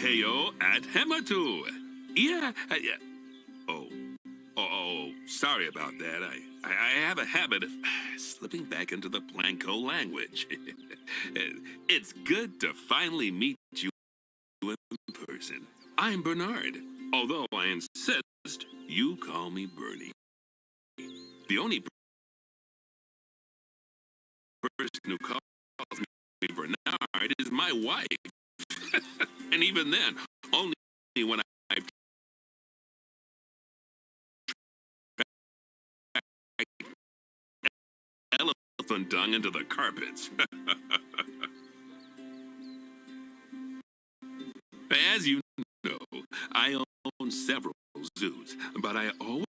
Heyo at Hematu. Yeah. Yeah. Oh. Sorry about that. I have a habit of slipping back into the Blanco language. It's good to finally meet you in person. I'm Bernard, although I insist you call me Bernie. The only person who calls me Bernard is my wife. And even then, only when I've elephant dung into the carpets. As you know, I own several zoos, but I always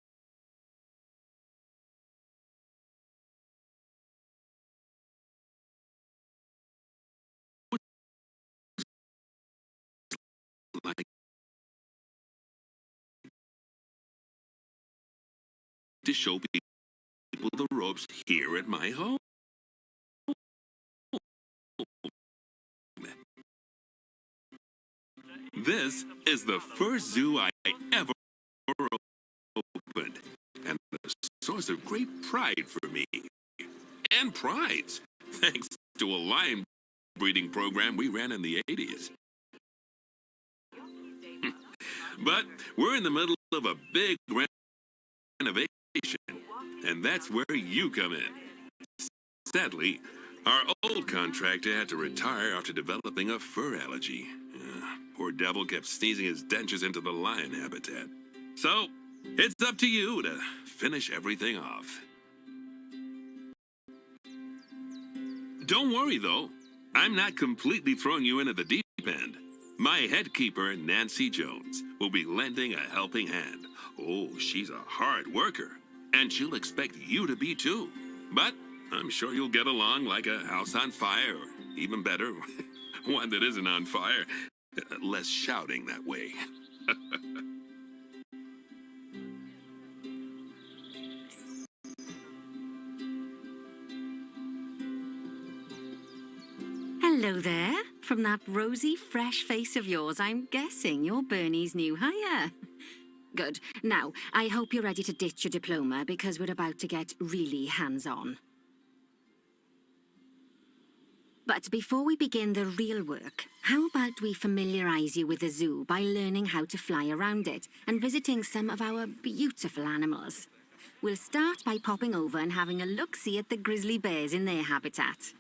like to show people the ropes here at my home. This is the first zoo I ever opened, and a source of great pride for me. And prides, thanks to a lion breeding program we ran in the 80s. But we're in the middle of a big renovation, and that's where you come in. Sadly, our old contractor had to retire after developing a fur allergy. Poor devil kept sneezing his dentures into the lion habitat. So, it's up to you to finish everything off. Don't worry, though. I'm not completely throwing you into the deep end. My head keeper, Nancy Jones, will be lending a helping hand. Oh, she's a hard worker, and she'll expect you to be too. But I'm sure you'll get along like a house on fire, or even better, one that isn't on fire. Less shouting that way. Hello there. From that rosy, fresh face of yours, I'm guessing you're Bernie's new hire. Good. Now, I hope you're ready to ditch your diploma because we're about to get really hands-on. But before we begin the real work, how about we familiarize you with the zoo by learning how to fly around it and visiting some of our beautiful animals? We'll start by popping over and having a look-see at the grizzly bears in their habitat.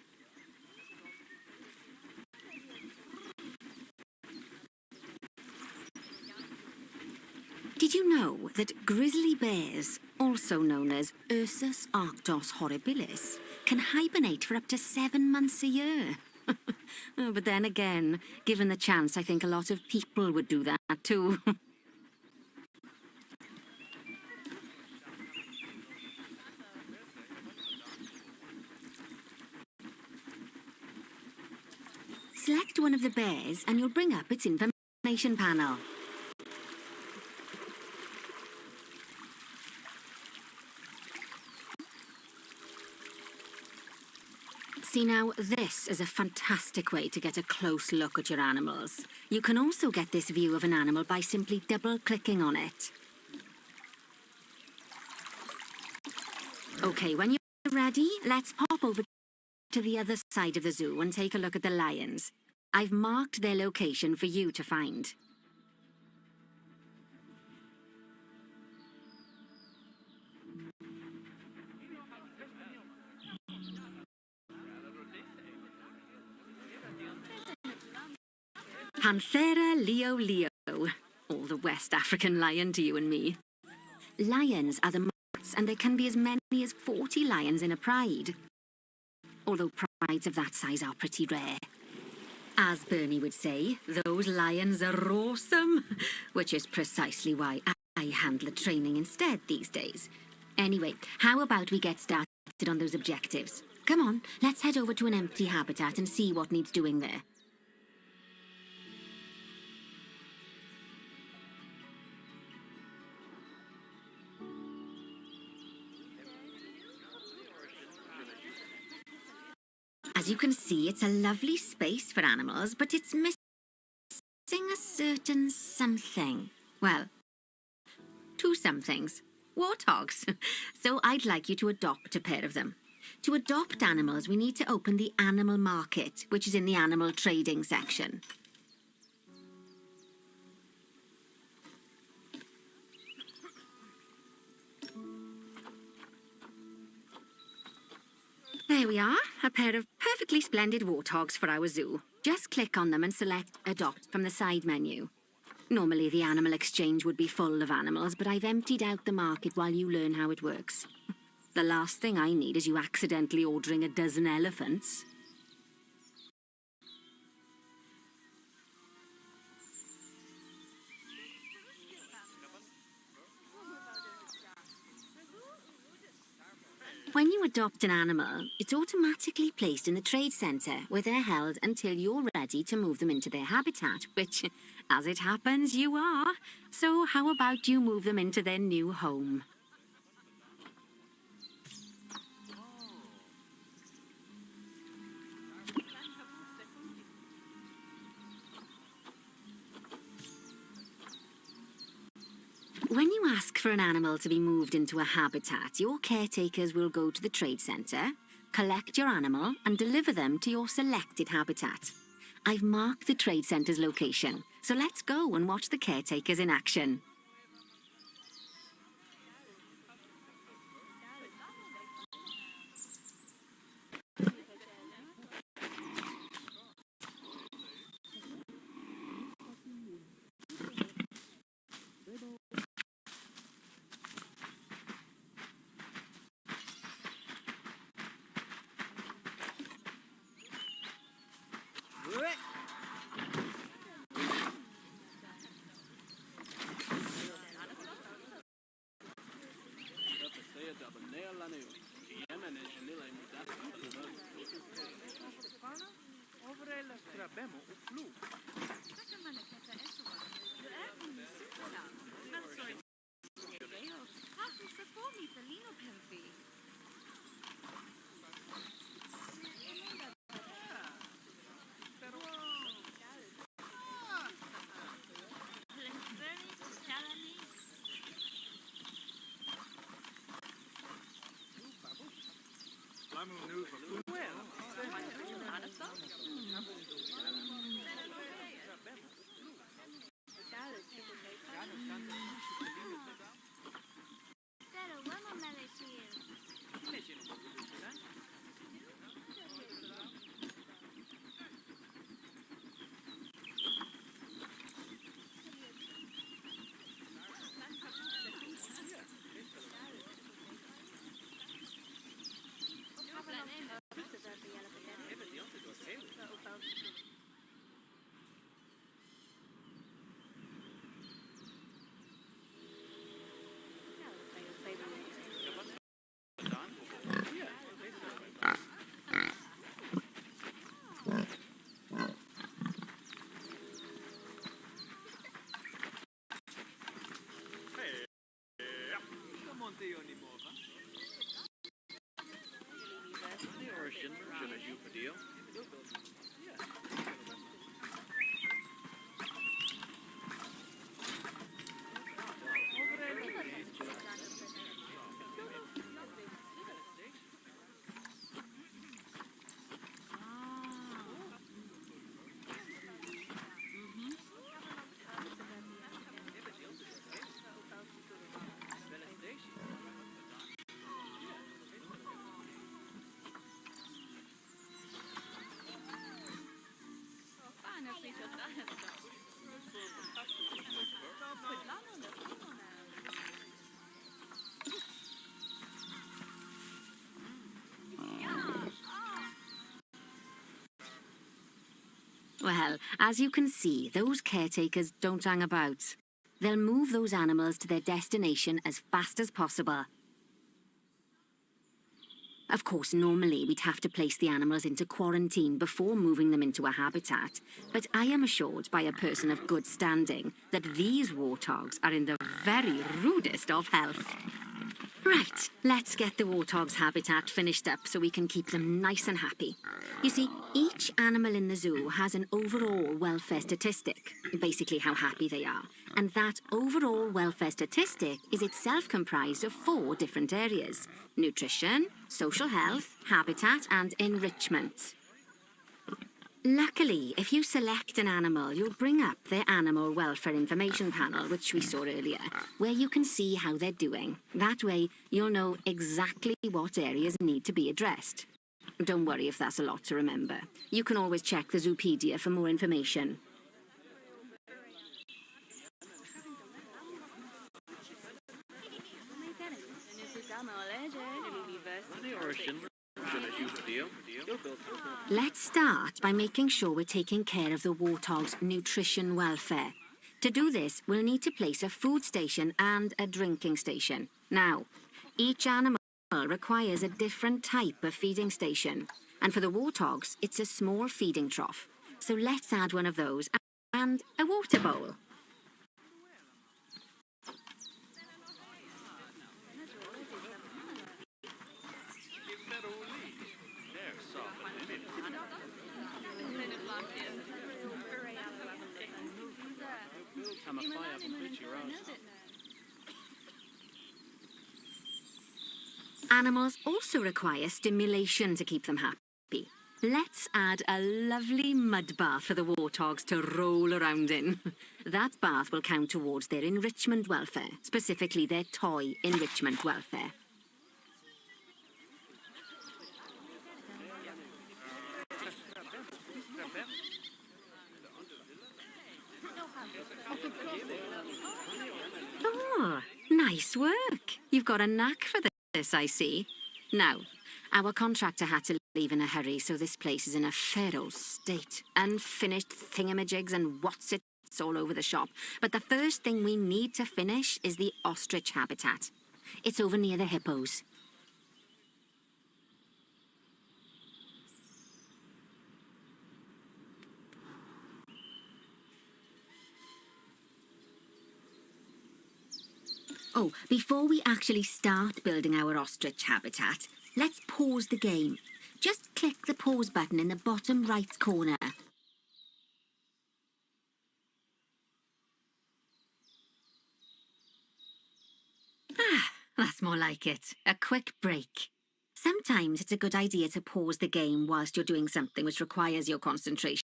Did you know that grizzly bears, also known as Ursus arctos horribilis, can hibernate for up to 7 months a year? Oh, but then again, given the chance, I think a lot of people would do that too. Select one of the bears and you'll bring up its information panel. See now, this is a fantastic way to get a close look at your animals. You can also get this view of an animal by simply double-clicking on it. Okay, when you're ready, let's pop over to the other side of the zoo and take a look at the lions. I've marked their location for you to find. Panthera leo leo, or the West African lion to you and me. Lions are the most, and there can be as many as 40 lions in a pride. Although prides of that size are pretty rare. As Bernie would say, those lions are awesome, which is precisely why I handle the training instead these days. Anyway, how about we get started on those objectives? Come on, let's head over to an empty habitat and see what needs doing there. As you can see, it's a lovely space for animals, but it's missing a certain something. Well, two somethings. Warthogs. So I'd like you to adopt a pair of them. To adopt animals, we need to open the animal market, which is in the animal trading section. There we are, a pair of perfectly splendid warthogs for our zoo. Just click on them and select Adopt from the side menu. Normally the animal exchange would be full of animals, but I've emptied out the market while you learn how it works. The last thing I need is you accidentally ordering a dozen elephants. When you adopt an animal, it's automatically placed in the trade centre, where they're held until you're ready to move them into their habitat, which, as it happens, you are. So how about you move them into their new home? When you ask for an animal to be moved into a habitat, your caretakers will go to the trade centre, collect your animal and deliver them to your selected habitat. I've marked the trade centre's location, so let's go and watch the caretakers in action. Well, as you can see, those caretakers don't hang about. They'll move those animals to their destination as fast as possible. Of course, normally we'd have to place the animals into quarantine before moving them into a habitat, but I am assured by a person of good standing that these warthogs are in the very rudest of health. Right, let's get the warthog's habitat finished up so we can keep them nice and happy. You see, each animal in the zoo has an overall welfare statistic, basically how happy they are, And that overall welfare statistic is itself comprised of 4 different areas: nutrition, social health, habitat, and enrichment. Luckily, if you select an animal, you'll bring up their animal welfare information panel, which we saw earlier, where you can see how they're doing. That way, you'll know exactly what areas need to be addressed. Don't worry if that's a lot to remember. You can always check the Zoopedia for more information. Let's start by making sure we're taking care of the warthog's nutrition welfare. To do this, we'll need to place a food station and a drinking station. Now, each animal requires a different type of feeding station. And for the warthogs, it's a small feeding trough. So let's add one of those and a water bowl. Animals also require stimulation to keep them happy. Let's add a lovely mud bath for the warthogs to roll around in. That bath will count towards their enrichment welfare, specifically their toy enrichment welfare. Oh, nice work. You've got a knack for this, I see. Now, our contractor had to leave in a hurry, so this place is in a fair old state. Unfinished thingamajigs and what's-its all over the shop. But the first thing we need to finish is the ostrich habitat. It's over near the hippos. Oh, before we actually start building our ostrich habitat, let's pause the game. Just click the pause button in the bottom right corner. Ah, that's more like it. A quick break. Sometimes it's a good idea to pause the game whilst you're doing something which requires your concentration,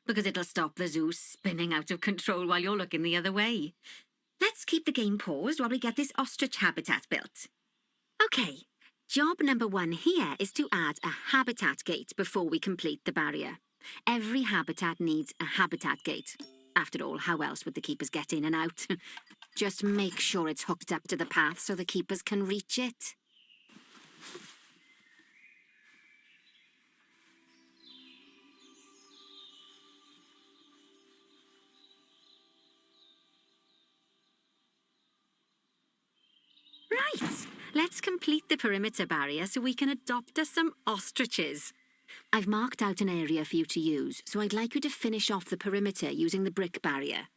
because it'll stop the zoo spinning out of control while you're looking the other way. Let's keep the game paused while we get this ostrich habitat built. Okay, job number 1 here is to add a habitat gate before we complete the barrier. Every habitat needs a habitat gate. After all, how else would the keepers get in and out? Just make sure it's hooked up to the path so the keepers can reach it. Right, let's complete the perimeter barrier so we can adopt us some ostriches. I've marked out an area for you to use, so I'd like you to finish off the perimeter using the brick barrier.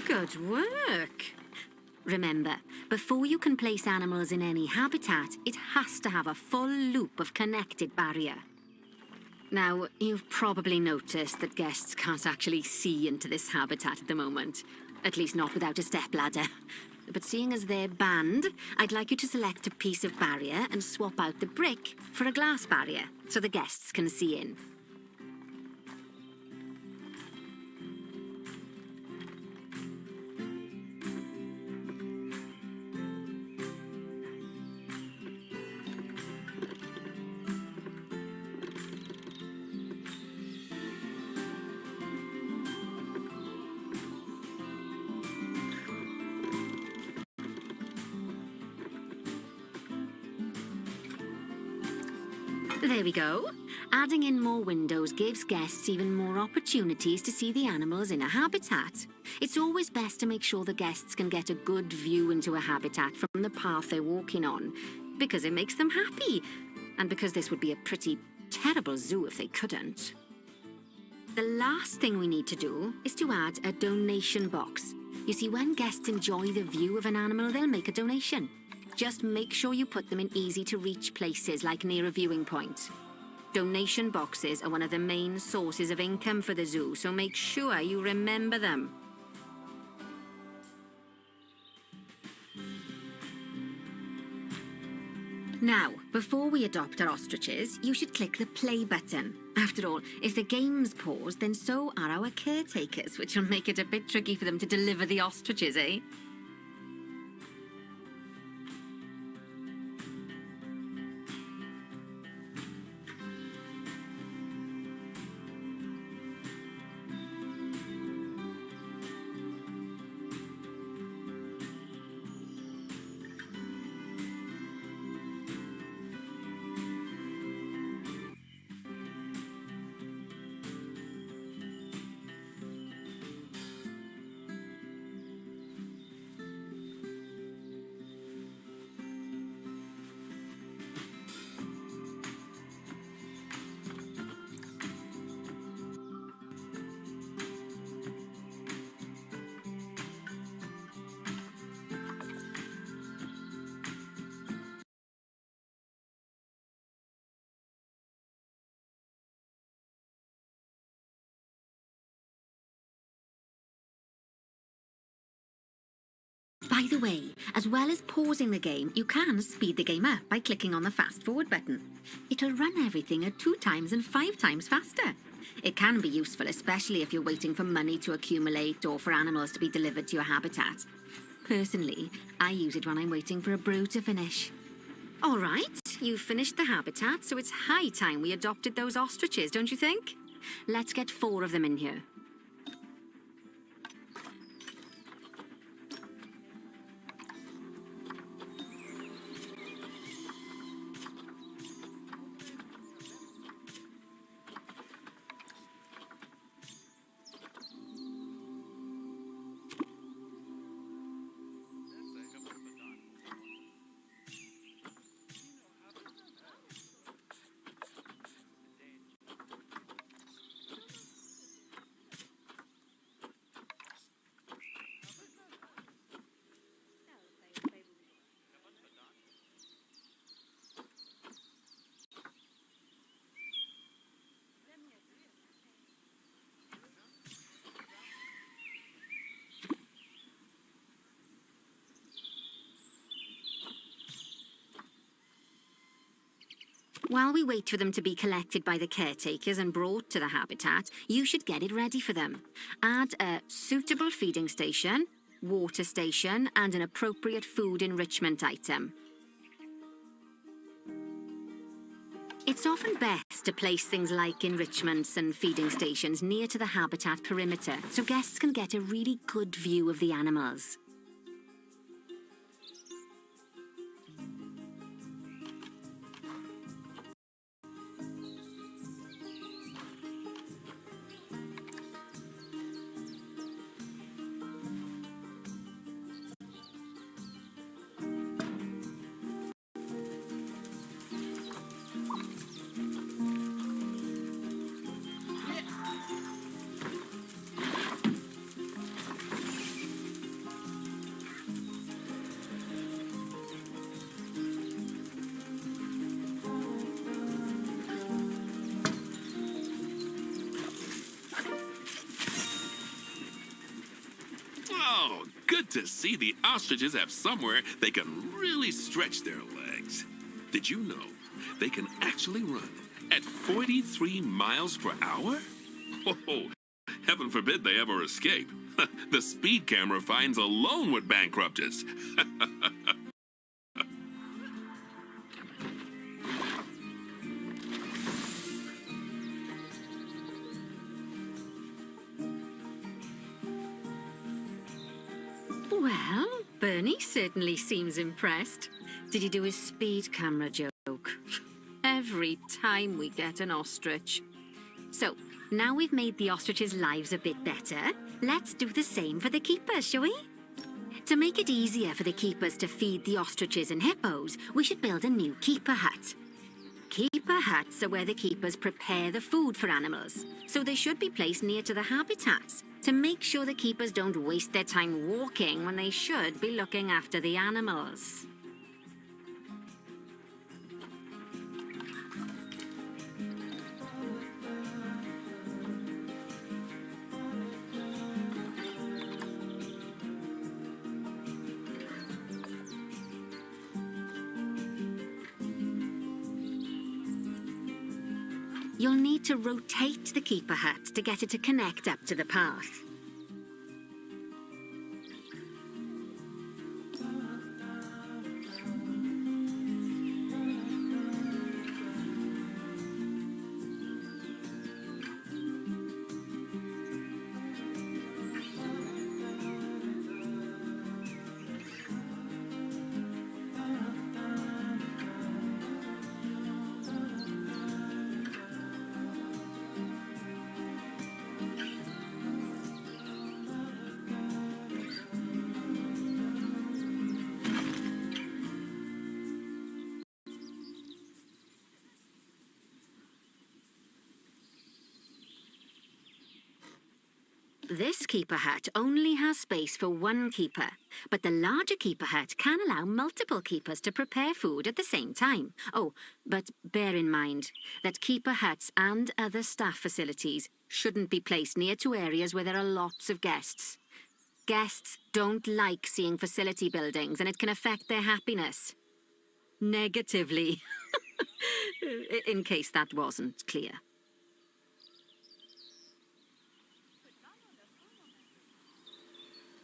Good work! Remember, before you can place animals in any habitat, it has to have a full loop of connected barrier. Now, you've probably noticed that guests can't actually see into this habitat at the moment. At least not without a stepladder. But seeing as they're banned, I'd like you to select a piece of barrier and swap out the brick for a glass barrier, so the guests can see in. There we go. Adding in more windows gives guests even more opportunities to see the animals in a habitat. It's always best to make sure the guests can get a good view into a habitat from the path they're walking on, because it makes them happy, and because this would be a pretty terrible zoo if they couldn't. The last thing we need to do is to add a donation box. You see, when guests enjoy the view of an animal, they'll make a donation. Just make sure you put them in easy-to-reach places, like near a viewing point. Donation boxes are one of the main sources of income for the zoo, so make sure you remember them. Now, before we adopt our ostriches, you should click the play button. After all, if the game's paused, then so are our caretakers, which will make it a bit tricky for them to deliver the ostriches, eh? By the way, as well as pausing the game, you can speed the game up by clicking on the fast forward button. It'll run everything at 2 times and 5 times faster. It can be useful, especially if you're waiting for money to accumulate or for animals to be delivered to your habitat. Personally, I use it when I'm waiting for a brew to finish. All right, you've finished the habitat, so it's high time we adopted those ostriches, don't you think? Let's get 4 of them in here. While we wait for them to be collected by the caretakers and brought to the habitat, you should get it ready for them. Add a suitable feeding station, water station, and an appropriate food enrichment item. It's often best to place things like enrichments and feeding stations near to the habitat perimeter, so guests can get a really good view of the animals. Oh, good to see the ostriches have somewhere they can really stretch their legs. Did you know they can actually run at 43 miles per hour? Oh, heaven forbid they ever escape. The speed camera fines alone would bankrupt us. Well, Bernie certainly seems impressed. Did he do his speed camera joke? every time we get an ostrich. So, now we've made the ostriches' lives a bit better, let's do the same for the keepers, shall we? To make it easier for the keepers to feed the ostriches and hippos, we should build a new keeper hut. Keeper huts are where the keepers prepare the food for animals, so they should be placed near to the habitats to make sure the keepers don't waste their time walking when they should be looking after the animals. You'll need to rotate the keeper hut to get it to connect up to the path. This keeper hut only has space for one keeper, but the larger keeper hut can allow multiple keepers to prepare food at the same time. Oh, but bear in mind that keeper huts and other staff facilities shouldn't be placed near to areas where there are lots of guests. Guests don't like seeing facility buildings, and it can affect their happiness. Negatively. In case that wasn't clear.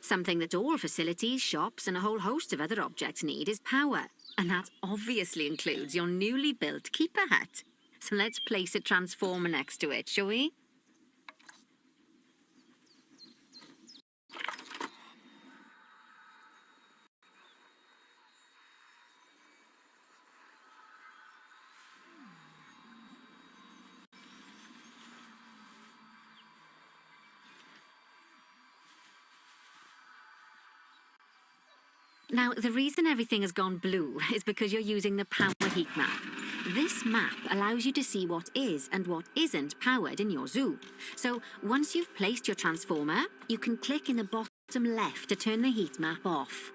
Something that all facilities, shops, and a whole host of other objects need is power. And that obviously includes your newly built keeper hut. So let's place a transformer next to it, shall we? Now, the reason everything has gone blue is because you're using the power heat map. This map allows you to see what is and what isn't powered in your zoo. So, once you've placed your transformer, you can click in the bottom left to turn the heat map off.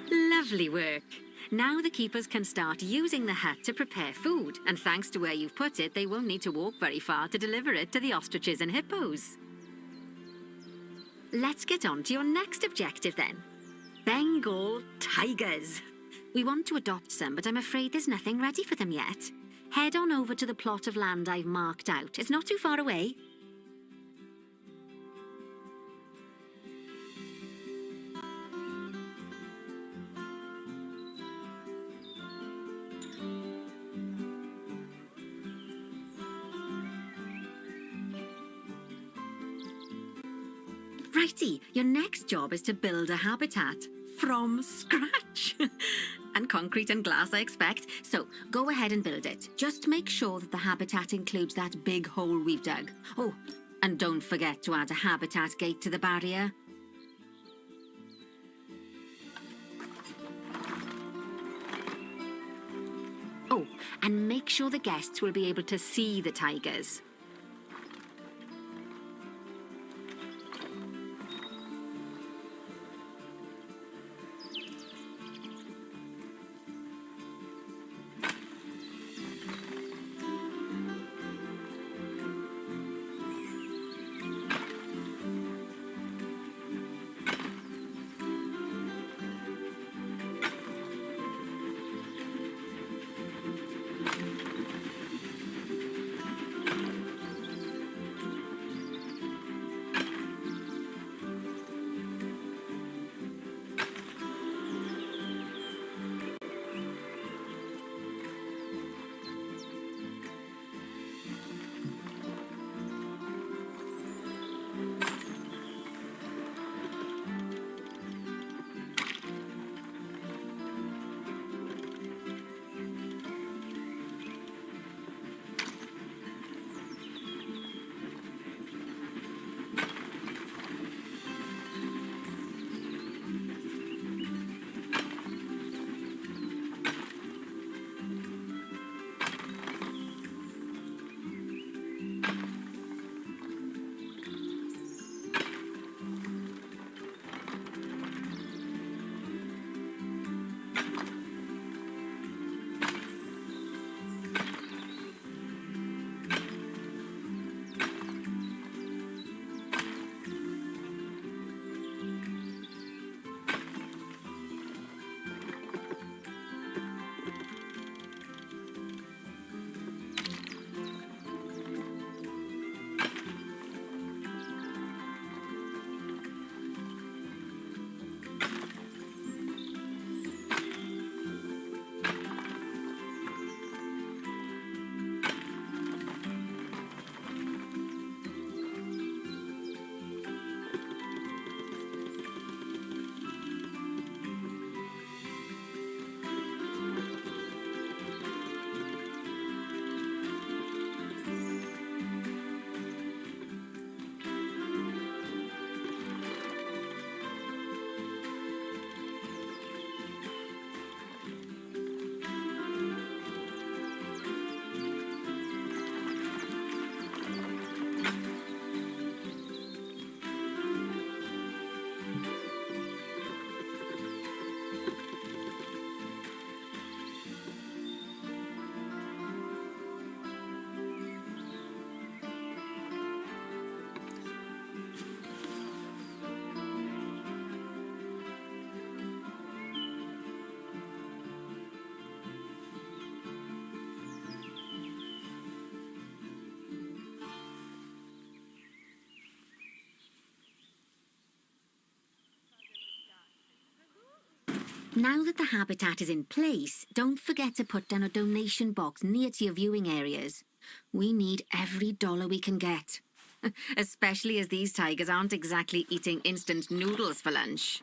Lovely work. Now the keepers can start using the hut to prepare food, and thanks to where you've put it, they won't need to walk very far to deliver it to the ostriches and hippos. Let's get on to your next objective then. Bengal tigers. We want to adopt some, but I'm afraid there's nothing ready for them yet. Head on over to the plot of land I've marked out. It's not too far away. Righty, your next job is to build a habitat from scratch. And concrete and glass, I expect. So go ahead and build it. Just make sure that the habitat includes that big hole we've dug. Oh, and don't forget to add a habitat gate to the barrier. Oh, and make sure the guests will be able to see the tigers. Now that the habitat is in place, don't forget to put down a donation box near to your viewing areas. We need every dollar we can get. Especially as these tigers aren't exactly eating instant noodles for lunch.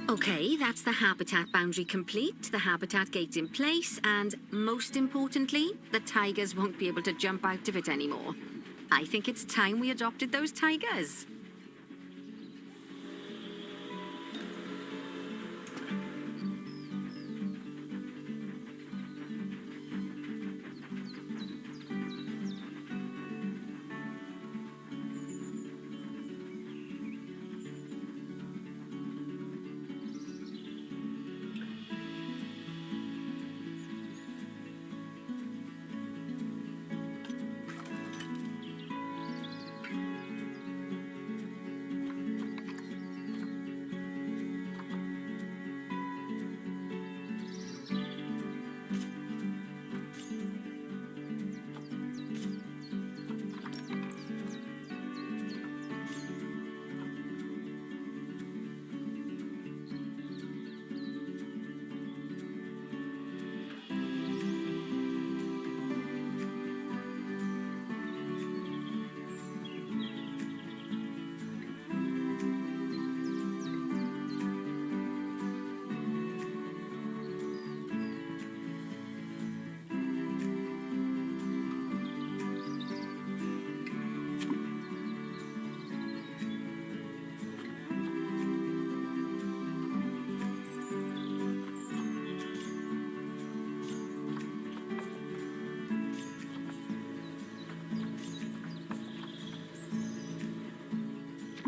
Okay, that's the habitat boundary complete, the habitat gate's in place, and most importantly, the tigers won't be able to jump out of it anymore. I think it's time we adopted those tigers.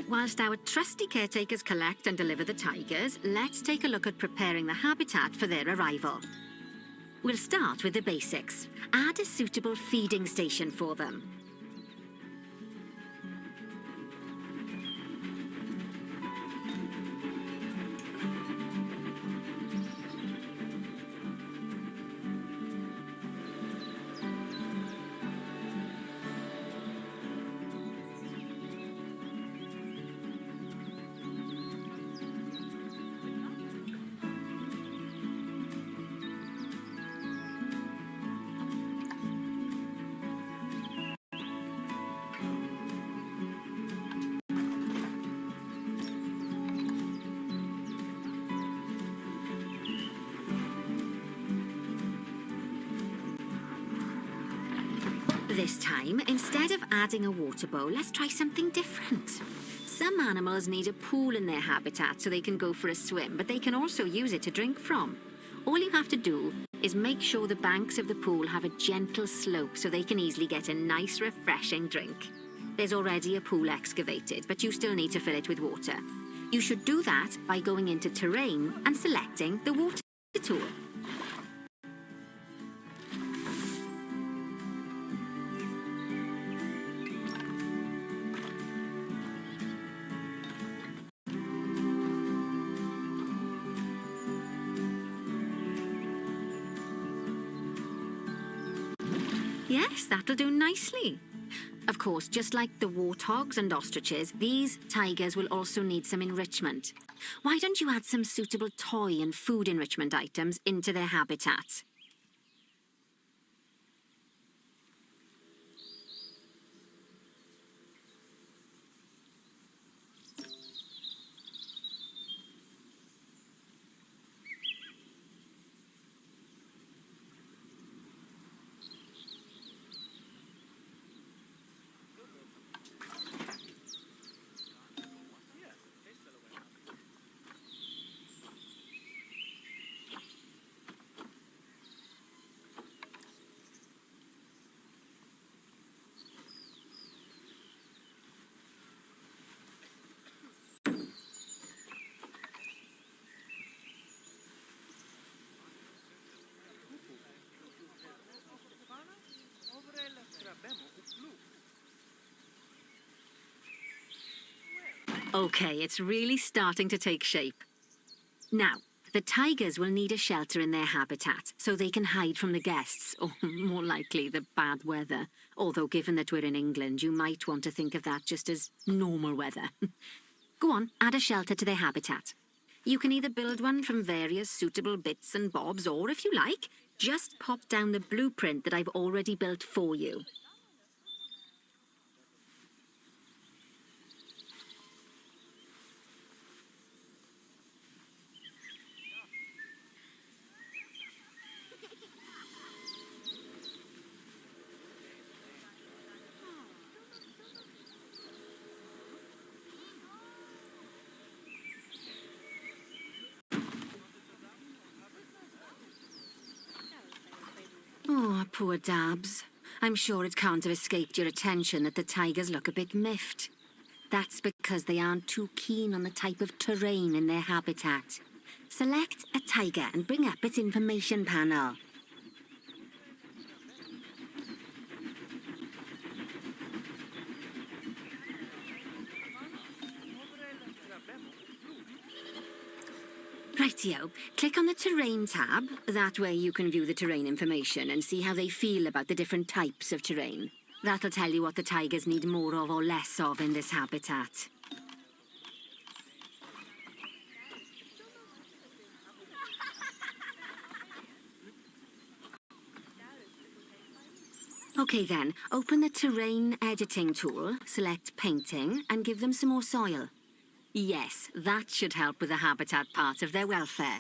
Whilst our trusty caretakers collect and deliver the tigers, let's take a look at preparing the habitat for their arrival. We'll start with the basics. Add a suitable feeding station for them. This time, instead of adding a water bowl, let's try something different. Some animals need a pool in their habitat so they can go for a swim, but they can also use it to drink from. All you have to do is make sure the banks of the pool have a gentle slope so they can easily get a nice, refreshing drink. There's already a pool excavated, but you still need to fill it with water. You should do that by going into terrain and selecting the water tool. Yes, that'll do nicely. Of course, just like the warthogs and ostriches, these tigers will also need some enrichment. Why don't you add some suitable toy and food enrichment items into their habitat? Okay, it's really starting to take shape. Now, the tigers will need a shelter in their habitat so they can hide from the guests, or more likely, the bad weather. Although, given that we're in England, you might want to think of that just as normal weather. Go on, add a shelter to their habitat. You can either build one from various suitable bits and bobs, or if you like, just pop down the blueprint that I've already built for you. Oh, poor Dabs. I'm sure it can't have escaped your attention that the tigers look a bit miffed. That's because they aren't too keen on the type of terrain in their habitat. Select a tiger and bring up its information panel. Rightio, click on the Terrain tab. That way you can view the terrain information and see how they feel about the different types of terrain. That'll tell you what the tigers need more of or less of in this habitat. Okay then, open the Terrain Editing tool, select Painting, and give them some more soil. Yes, that should help with the habitat part of their welfare.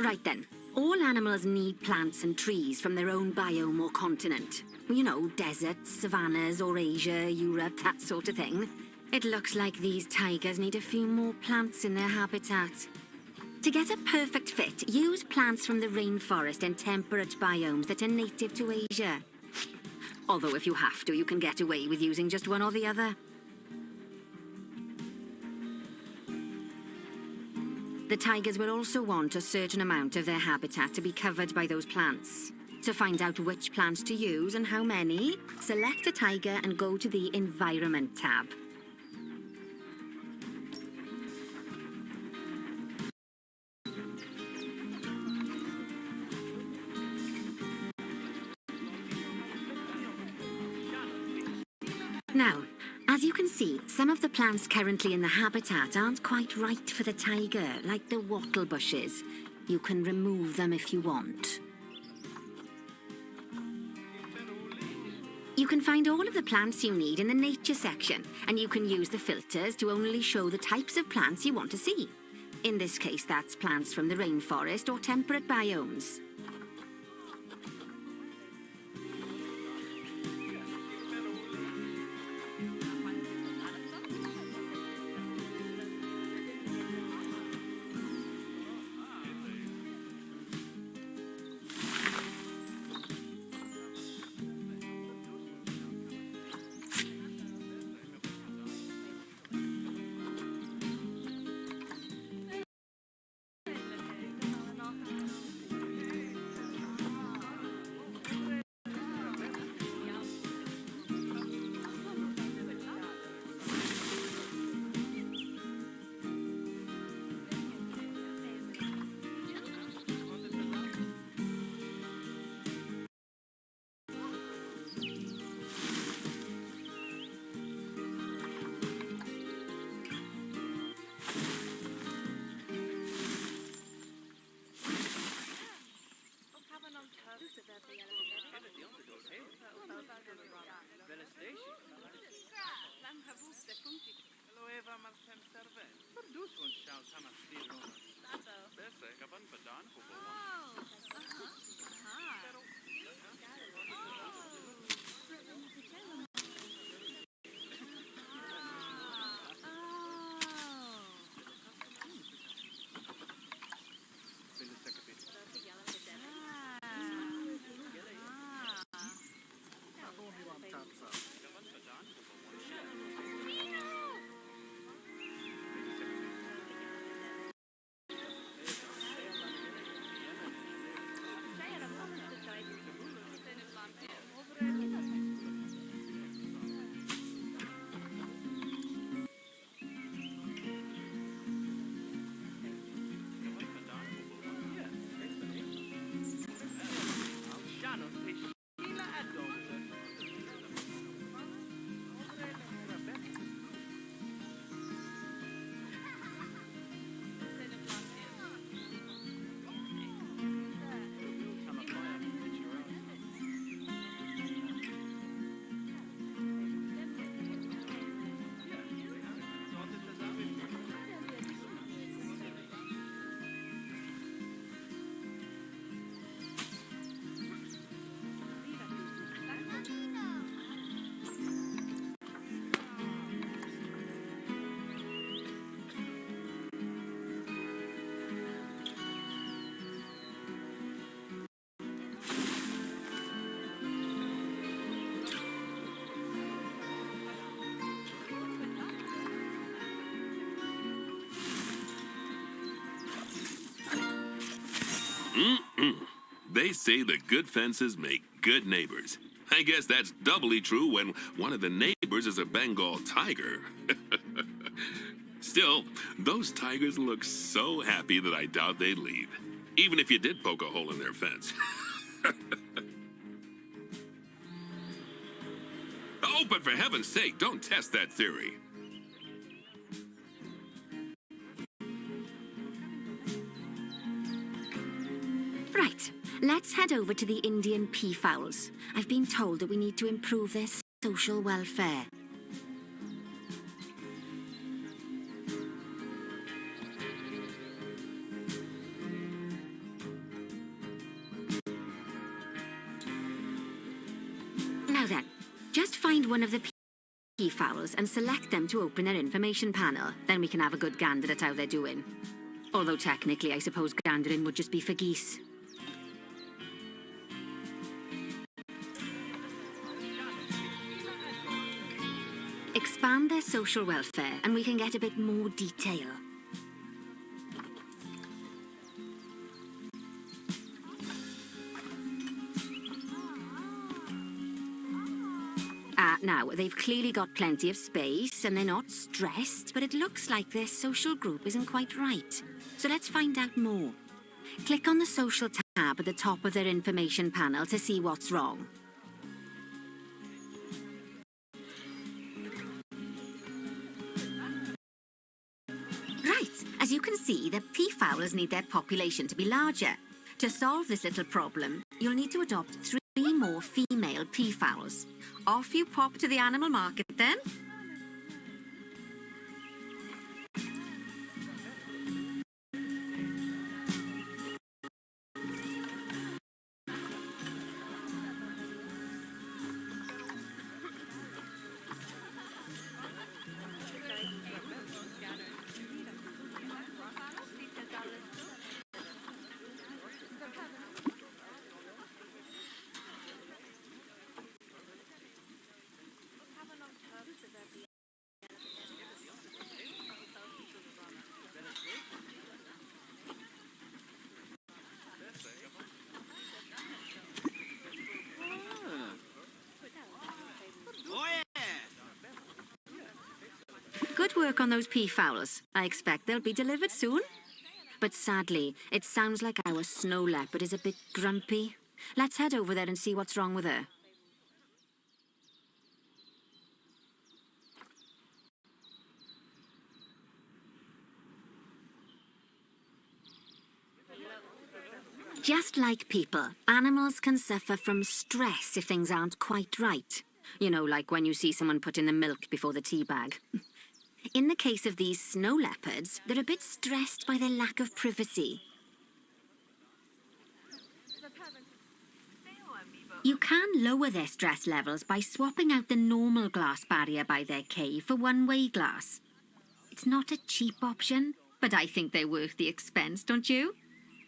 Right then, all animals need plants and trees from their own biome or continent. You know, deserts, savannas, or Asia, Europe, that sort of thing. It looks like these tigers need a few more plants in their habitat. To get a perfect fit, use plants from the rainforest and temperate biomes that are native to Asia. Although if you have to, you can get away with using just one or the other. The tigers will also want a certain amount of their habitat to be covered by those plants. To find out which plants to use and how many, select a tiger and go to the Environment tab. Now, as you can see, some of the plants currently in the habitat aren't quite right for the tiger, like the wattle bushes. You can remove them if you want. You can find all of the plants you need in the nature section, and you can use the filters to only show the types of plants you want to see. In this case, that's plants from the rainforest or temperate biomes. They say the good fences make good neighbors. I guess that's doubly true when one of the neighbors is a Bengal tiger. Still, those tigers look so happy that I doubt they'd leave, even if you did poke a hole in their fence. Oh, but for heaven's sake, don't test that theory. Right, let's head over to the Indian peafowls. I've been told that we need to improve their social welfare. Now then, just find one of the peafowls and select them to open their information panel. Then we can have a good gander at how they're doing. Although technically, I suppose gandering would just be for geese. Expand their social welfare and we can get a bit more detail. Now, they've clearly got plenty of space and they're not stressed, but it looks like their social group isn't quite right. So let's find out more. Click on the social tab at the top of their information panel to see what's wrong. Right, as you can see, the peafowlers need their population to be larger. To solve this little problem, you'll need to adopt 3 more female peafowls. Off you pop to the animal market then. Good work on those peafowls. I expect they'll be delivered soon. But sadly, it sounds like our snow leopard is a bit grumpy. Let's head over there and see what's wrong with her. Just like people, animals can suffer from stress if things aren't quite right. You know, like when you see someone put in the milk before the tea bag. In the case of these snow leopards, they're a bit stressed by their lack of privacy. You can lower their stress levels by swapping out the normal glass barrier by their cave for one-way glass. It's not a cheap option, but I think they're worth the expense, don't you?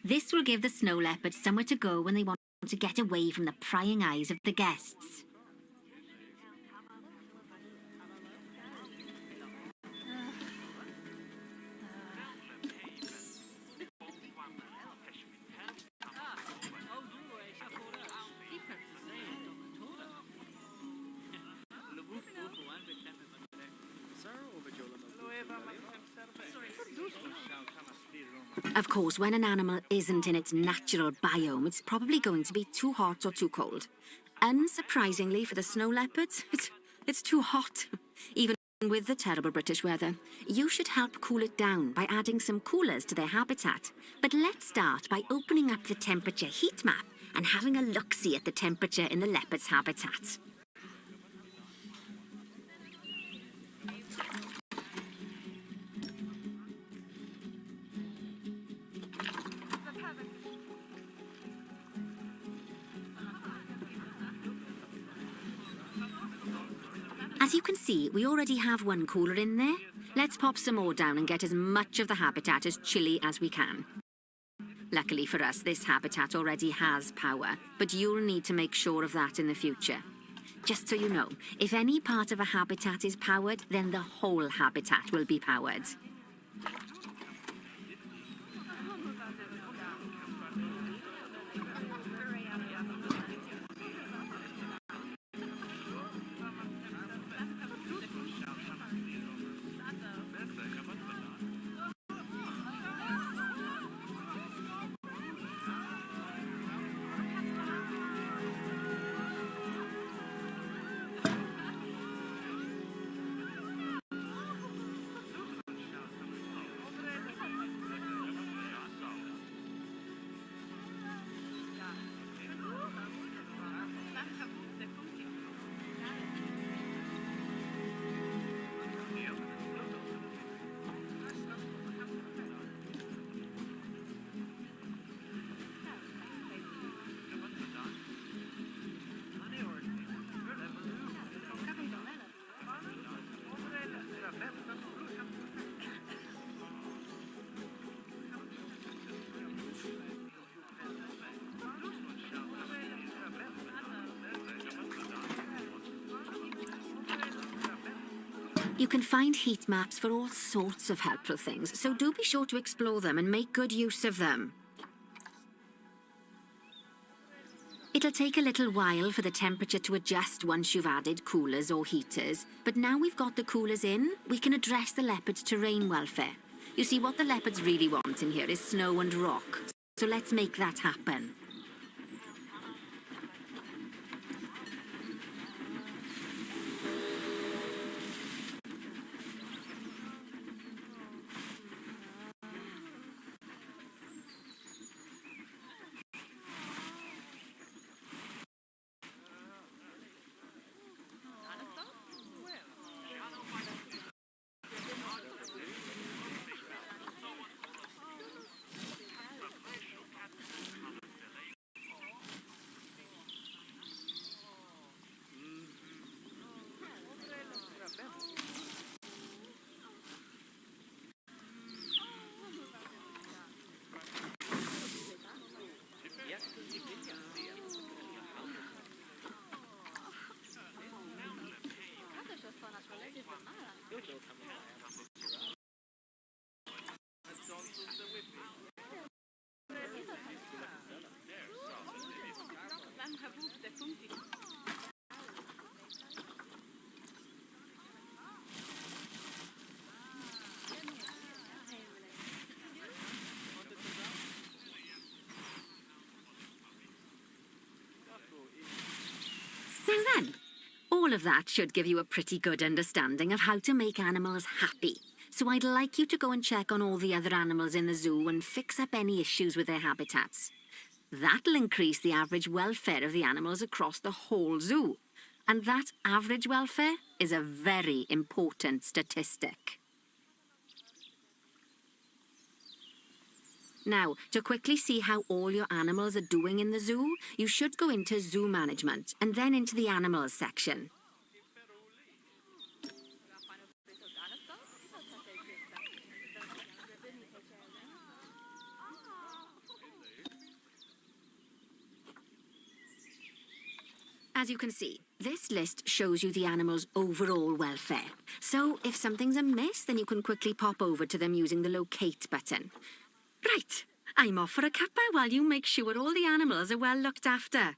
This will give the snow leopards somewhere to go when they want to get away from the prying eyes of the guests. Of course, when an animal isn't in its natural biome, it's probably going to be too hot or too cold. Unsurprisingly for the snow leopards, it's too hot. Even with the terrible British weather. You should help cool it down by adding some coolers to their habitat. But let's start by opening up the temperature heat map and having a look-see at the temperature in the leopard's habitat. As you can see, we already have one cooler in there. Let's pop some more down and get as much of the habitat as chilly as we can. Luckily for us, this habitat already has power, but you'll need to make sure of that in the future. Just so you know, if any part of a habitat is powered, then the whole habitat will be powered. You can find heat maps for all sorts of helpful things, so do be sure to explore them and make good use of them. It'll take a little while for the temperature to adjust once you've added coolers or heaters, but now we've got the coolers in, we can address the leopards' terrain welfare. You see, what the leopards really want in here is snow and rock, so let's make that happen. Now then, all of that should give you a pretty good understanding of how to make animals happy. So I'd like you to go and check on all the other animals in the zoo and fix up any issues with their habitats. That'll increase the average welfare of the animals across the whole zoo. And that average welfare is a very important statistic. Now, to quickly see how all your animals are doing in the zoo, you should go into Zoo Management and then into the Animals section. As you can see, this list shows you the animals' overall welfare. So, if something's amiss, then you can quickly pop over to them using the Locate button. Right, I'm off for a cuppa while you make sure all the animals are well looked after.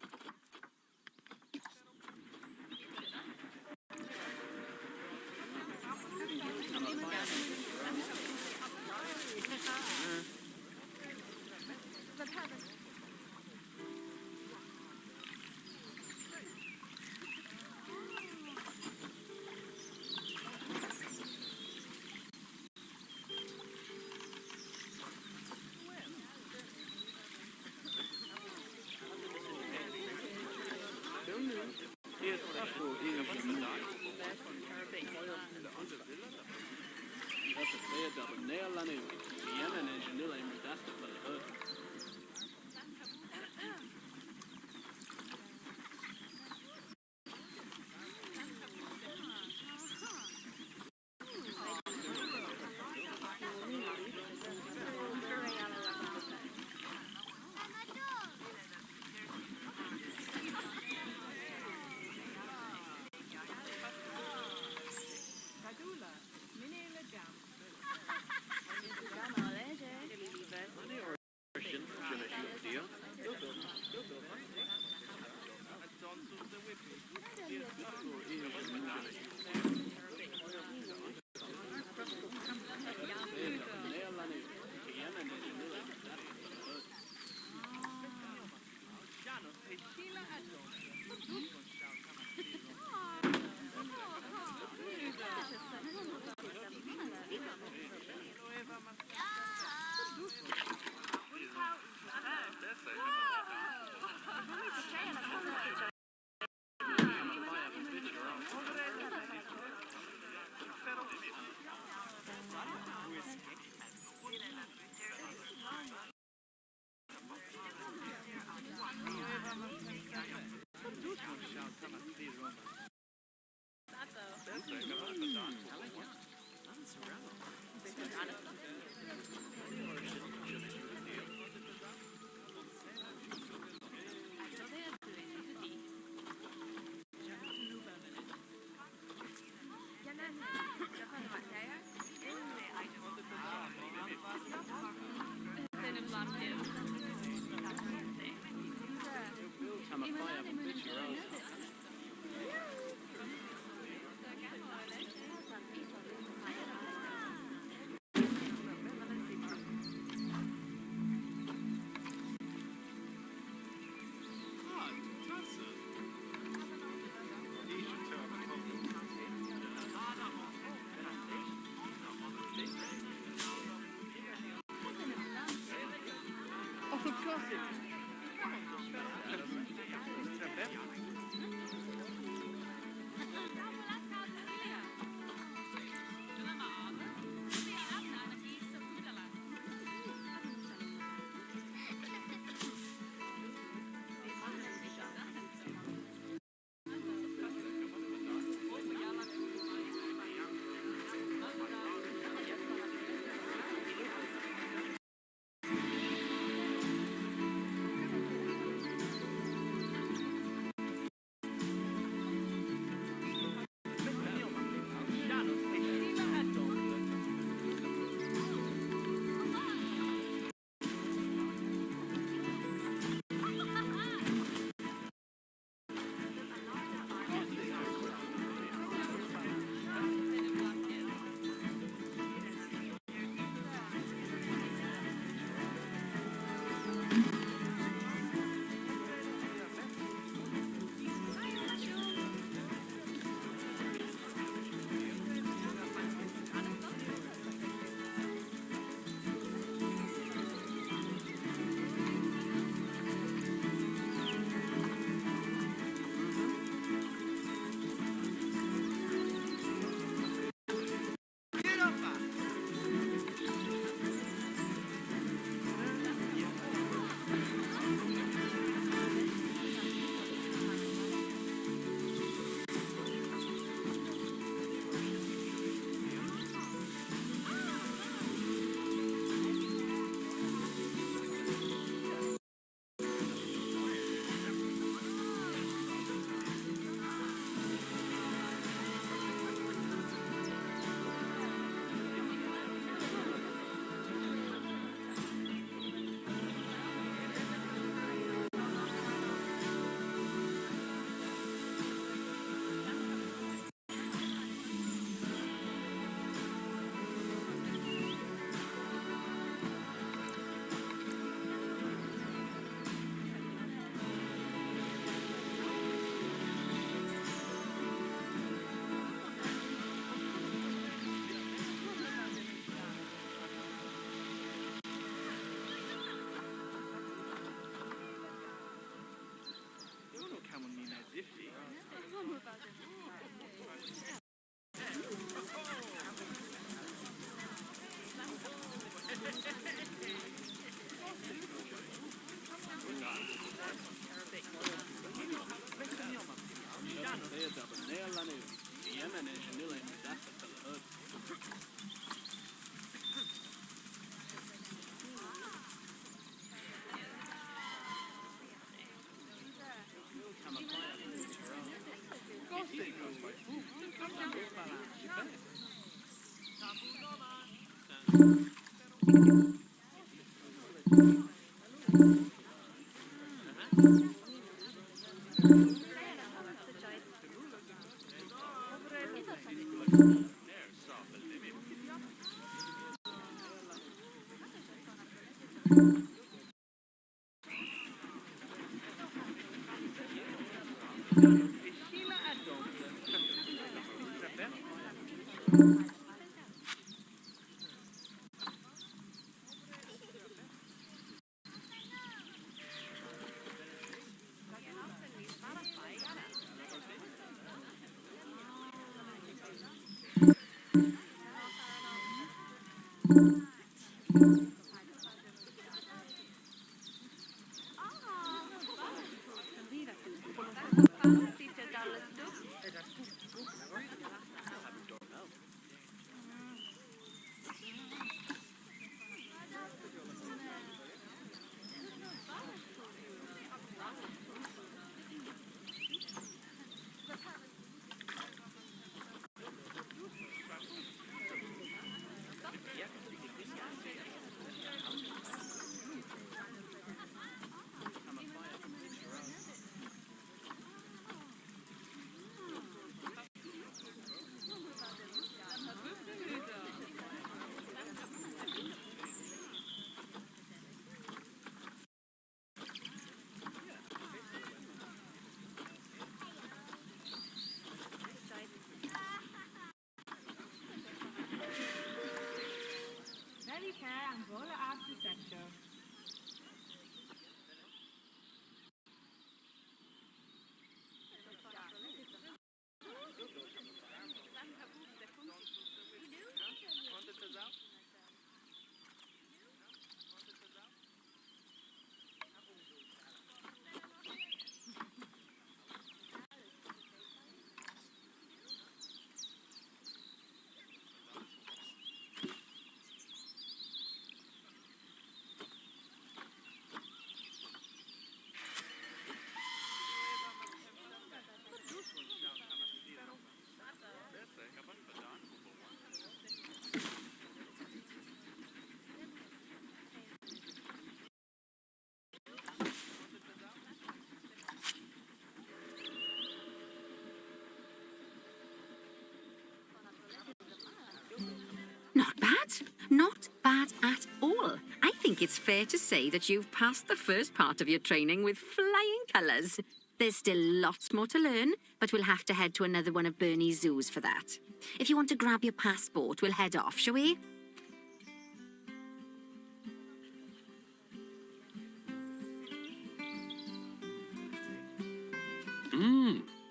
Not bad. Not bad at all. I think it's fair to say that you've passed the first part of your training with flying colours. There's still lots more to learn, but we'll have to head to another one of Bernie's zoos for that. If you want to grab your passport, we'll head off, shall we?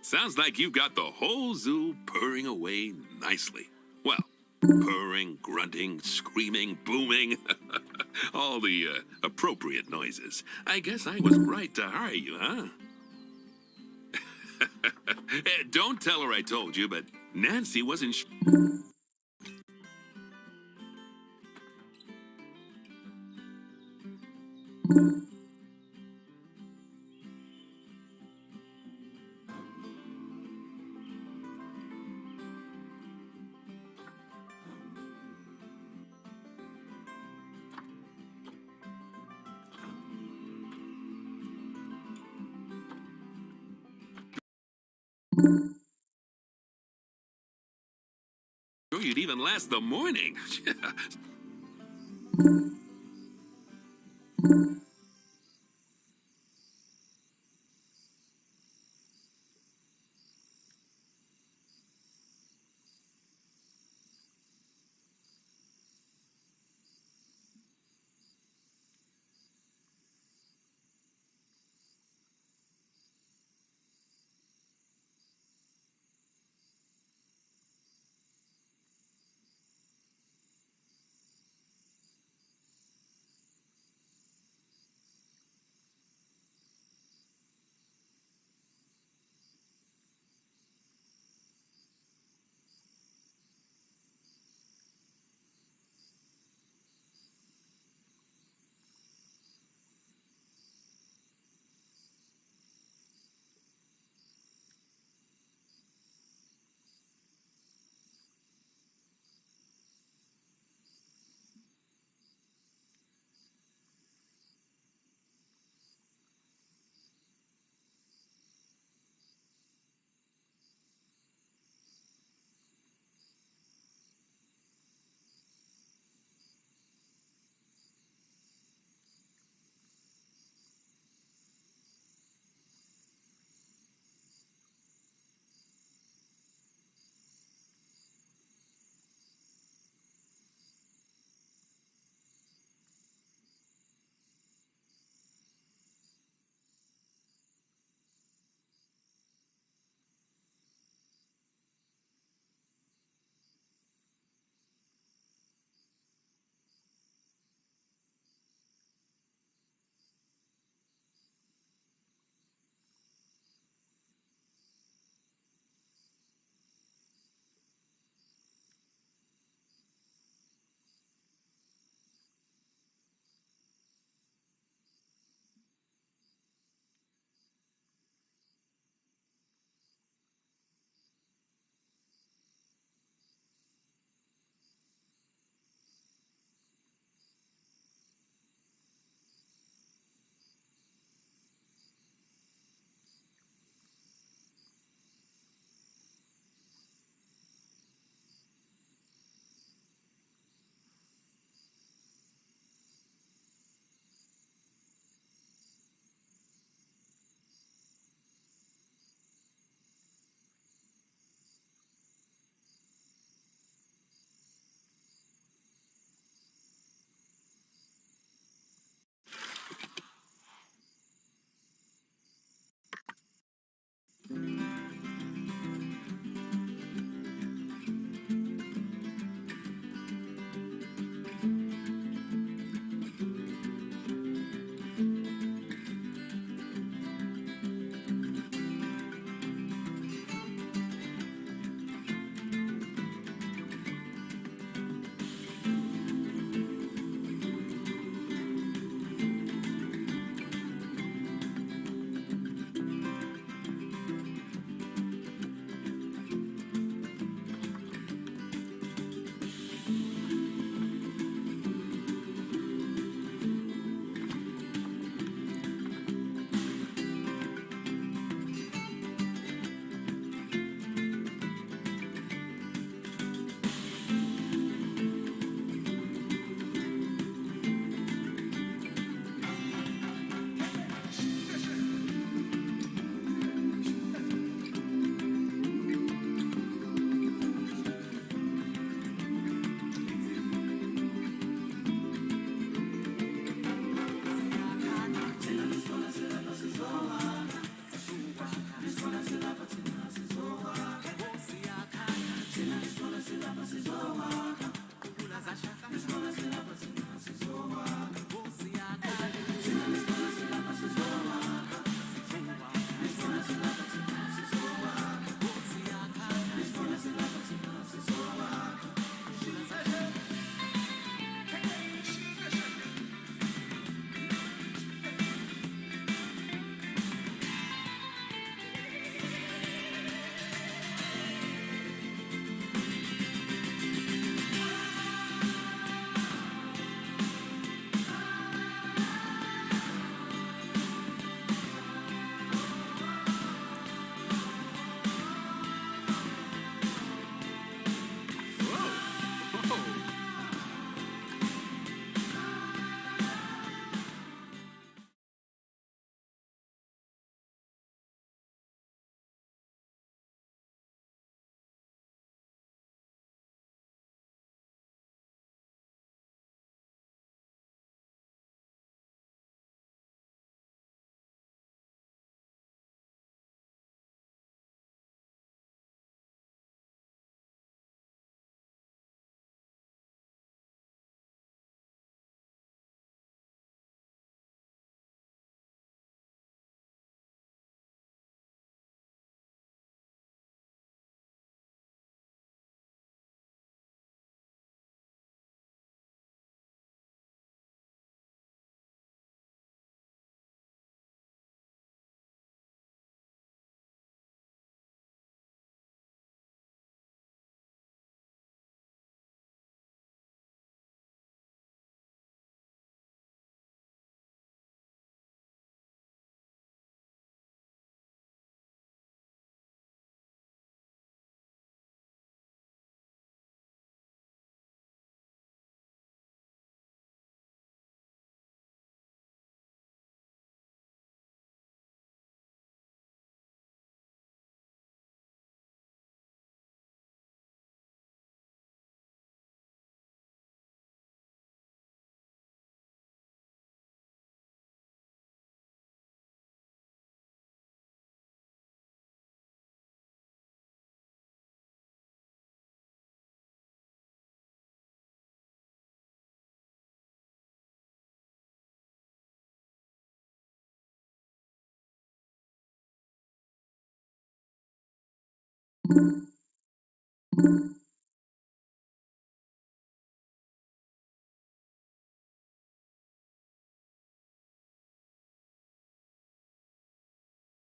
Sounds like you've got the whole zoo purring away nicely. Well, purring, grunting, screaming, booming. All the appropriate noises. I guess I was right to hire you, huh? Don't tell her I told you, but Nancy wasn't sure you'd even last the morning.